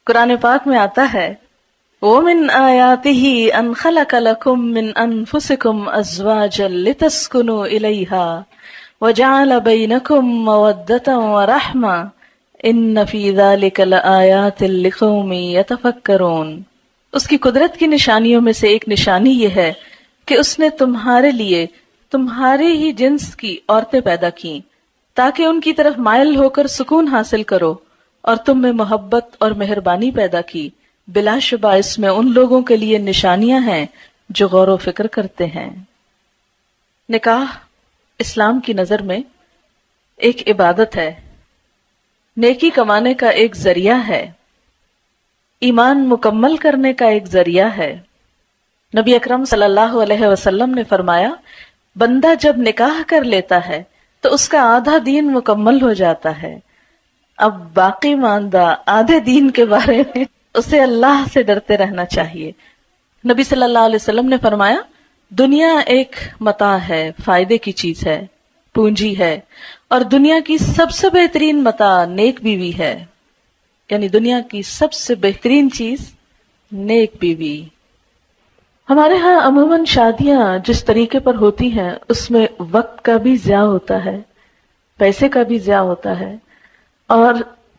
قرآن پاک میں آتا ہے وَمِنْ آيَاتِهِ أَنْ خَلَقَ لَكُم مِّنْ أَنفُسِكُمْ أَزْوَاجًا لِتَسْكُنُوا إِلَيْهَا وَجَعَلَ بَيْنَكُم مَّوَدَّةً وَرَحْمَةً إِنَّ فِي ذَلِكَ لَآيَاتٍ لِقَوْمٍ يَتَفَكَّرُونَ۔ اس کی قدرت کی نشانیوں میں سے ایک نشانی یہ ہے کہ اس نے تمہارے لیے تمہارے ہی جنس کی عورتیں پیدا کی تاکہ ان کی طرف مائل ہو کر سکون حاصل کرو، اور تم میں محبت اور مہربانی پیدا کی۔ بلا شبہ اس میں ان لوگوں کے لیے نشانیاں ہیں جو غور و فکر کرتے ہیں۔ نکاح اسلام کی نظر میں ایک عبادت ہے، نیکی کمانے کا ایک ذریعہ ہے، ایمان مکمل کرنے کا ایک ذریعہ ہے۔ نبی اکرم صلی اللہ علیہ وسلم نے فرمایا بندہ جب نکاح کر لیتا ہے تو اس کا آدھا دین مکمل ہو جاتا ہے۔ اب باقی ماندہ آدھے دین کے بارے میں اسے اللہ سے ڈرتے رہنا چاہیے۔ نبی صلی اللہ علیہ وسلم نے فرمایا دنیا ایک متاع ہے، فائدے کی چیز ہے، پونجی ہے، اور دنیا کی سب سے بہترین متاع نیک بیوی ہے، یعنی دنیا کی سب سے بہترین چیز نیک بیوی۔ ہمارے ہاں عموماً شادیاں جس طریقے پر ہوتی ہیں اس میں وقت کا بھی ضیاع ہوتا ہے، پیسے کا بھی ضیاع ہوتا ہے، اور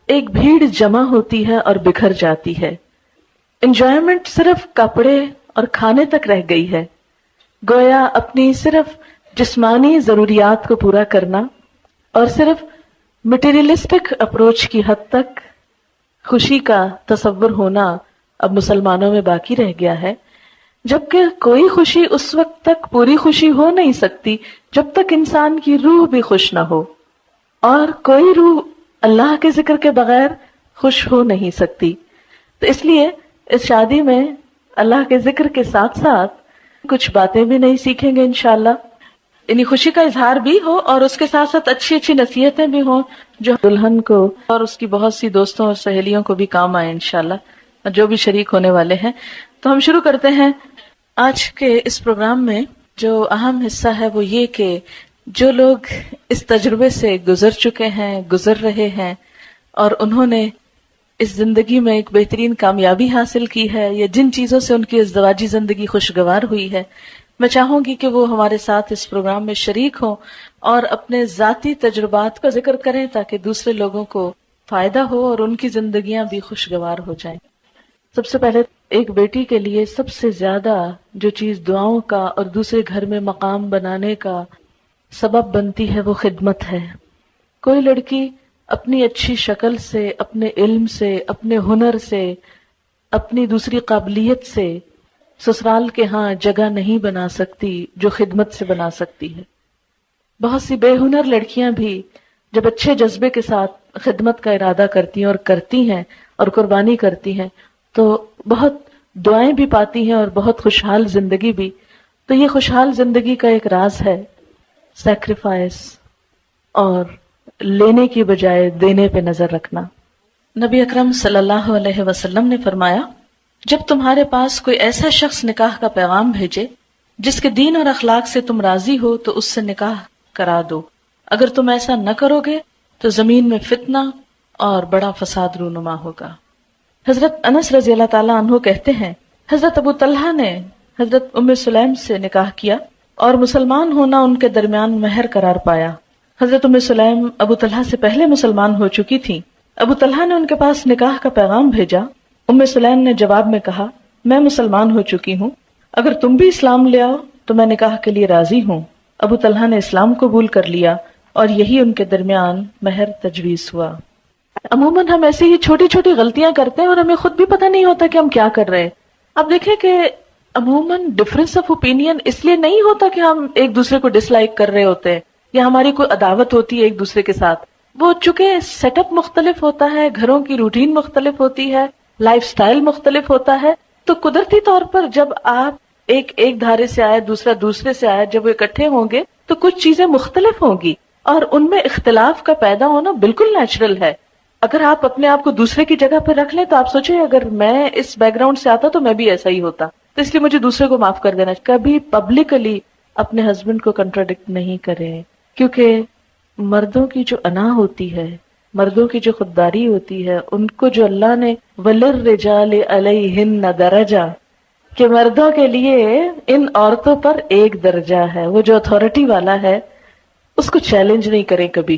ایک بھیڑ جمع ہوتی ہے اور بکھر جاتی ہے۔ انجوائمنٹ صرف کپڑے اور کھانے تک رہ گئی ہے، گویا اپنی صرف جسمانی ضروریات کو پورا کرنا اور صرف مٹیریلسٹک اپروچ کی حد تک خوشی کا تصور ہونا اب مسلمانوں میں باقی رہ گیا ہے، جبکہ کوئی خوشی اس وقت تک پوری خوشی ہو نہیں سکتی جب تک انسان کی روح بھی خوش نہ ہو، اور کوئی روح اللہ کے ذکر کے بغیر خوش ہو نہیں سکتی۔ تو اس لیے اس شادی میں اللہ کے ذکر کے ساتھ ساتھ کچھ باتیں بھی نہیں سیکھیں گے انشاءاللہ، یعنی خوشی کا اظہار بھی ہو اور اس کے ساتھ ساتھ اچھی اچھی نصیحتیں بھی ہوں جو دلہن کو اور اس کی بہت سی دوستوں اور سہیلیوں کو بھی کام آئے انشاءاللہ، اور جو بھی شریک ہونے والے ہیں۔ تو ہم شروع کرتے ہیں آج کے اس پروگرام میں۔ جو اہم حصہ ہے وہ یہ کہ جو لوگ اس تجربے سے گزر چکے ہیں، گزر رہے ہیں، اور انہوں نے اس زندگی میں ایک بہترین کامیابی حاصل کی ہے، یا جن چیزوں سے ان کی ازدواجی زندگی خوشگوار ہوئی ہے، میں چاہوں گی کہ وہ ہمارے ساتھ اس پروگرام میں شریک ہوں اور اپنے ذاتی تجربات کا ذکر کریں تاکہ دوسرے لوگوں کو فائدہ ہو اور ان کی زندگیاں بھی خوشگوار ہو جائیں۔ سب سے پہلے ایک بیٹی کے لیے سب سے زیادہ جو چیز دعاؤں کا اور دوسرے گھر میں مقام بنانے کا سبب بنتی ہے وہ خدمت ہے۔ کوئی لڑکی اپنی اچھی شکل سے، اپنے علم سے، اپنے ہنر سے، اپنی دوسری قابلیت سے سسرال کے ہاں جگہ نہیں بنا سکتی جو خدمت سے بنا سکتی ہے۔ بہت سی بے ہنر لڑکیاں بھی جب اچھے جذبے کے ساتھ خدمت کا ارادہ کرتی ہیں اور کرتی ہیں اور قربانی کرتی ہیں تو بہت دعائیں بھی پاتی ہیں اور بہت خوشحال زندگی بھی۔ تو یہ خوشحال زندگی کا ایک راز ہے سیکریفائس اور لینے کی بجائے دینے پہ نظر رکھنا۔ نبی اکرم صلی اللہ علیہ وسلم نے فرمایا جب تمہارے پاس کوئی ایسا شخص نکاح کا پیغام بھیجے جس کے دین اور اخلاق سے تم راضی ہو تو اس سے نکاح کرا دو، اگر تم ایسا نہ کرو گے تو زمین میں فتنہ اور بڑا فساد رونما ہوگا۔ حضرت انس رضی اللہ تعالیٰ عنہ کہتے ہیں حضرت ابو طلحہ نے حضرت ام سلیم سے نکاح کیا اور مسلمان ہونا ان کے درمیان مہر قرار پایا۔ حضرت ام سلیم ابو طلحہ سے پہلے مسلمان ہو چکی تھی۔ ابو طلحہ نے ان کے پاس نکاح کا پیغام بھیجا۔ ام سلیم نے جواب میں کہا میں مسلمان ہو چکی ہوں، اگر تم بھی اسلام لے آؤ تو میں نکاح کے لیے راضی ہوں۔ ابو طلحہ نے اسلام قبول کر لیا اور یہی ان کے درمیان مہر تجویز ہوا۔ عموماً ہم ایسی ہی چھوٹی چھوٹی غلطیاں کرتے ہیں اور ہمیں خود بھی پتہ نہیں ہوتا کہ ہم کیا کر رہے ہیں۔ اب دیکھیں کہ عموماً ڈفرینس آف اوپینین اس لیے نہیں ہوتا کہ ہم ایک دوسرے کو ڈس لائک کر رہے ہوتے ہیں یا ہماری کوئی عداوت ہوتی ہے ایک دوسرے کے ساتھ۔ وہ چونکہ سیٹ اپ مختلف ہوتا ہے، گھروں کی روٹین مختلف ہوتی ہے، لائف سٹائل مختلف ہوتا ہے، تو قدرتی طور پر جب آپ ایک دھارے سے آئے دوسرا دوسرے سے آئے، جب وہ اکٹھے ہوں گے تو کچھ چیزیں مختلف ہوں گی اور ان میں اختلاف کا پیدا ہونا بالکل نیچرل ہے۔ اگر آپ اپنے آپ کو دوسرے کی جگہ پہ رکھ لیں تو آپ سوچیں اگر میں اس بیک گراؤنڈ سے آتا تو میں بھی ایسا ہی ہوتا، تو اس لیے مجھے دوسرے کو معاف کر دینا۔ کبھی پبلکلی اپنے ہسبینڈ کو کنٹراڈکٹ نہیں کریں، کیونکہ مردوں کی جو انا ہوتی ہے، مردوں کی جو خودداری ہوتی ہے، ان کو جو اللہ نے وَلِلرِّجَالِ عَلَيْهِنَّ دَرَجَةٌ، کہ مردوں کے لیے ان عورتوں پر ایک درجہ ہے. وہ جو اتھارٹی والا ہے اس کو چیلنج نہیں کریں کبھی.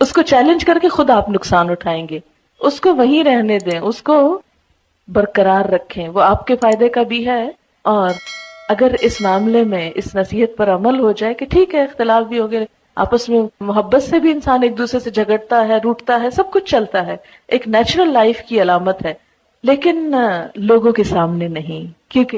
اس کو چیلنج کر کے خود آپ نقصان اٹھائیں گے. اس کو وہیں رہنے دیں، اس کو برقرار رکھیں. وہ آپ کے فائدے کا بھی ہے، اور اگر اس معاملے میں اس نصیحت پر عمل ہو جائے کہ ٹھیک ہے اختلاف بھی ہو گئے، آپس میں محبت سے بھی انسان ایک دوسرے سے جھگڑتا ہے، روٹتا ہے، سب کچھ چلتا ہے، ایک نیچرل لائف کی علامت ہے، لیکن لوگوں کے سامنے نہیں، کیونکہ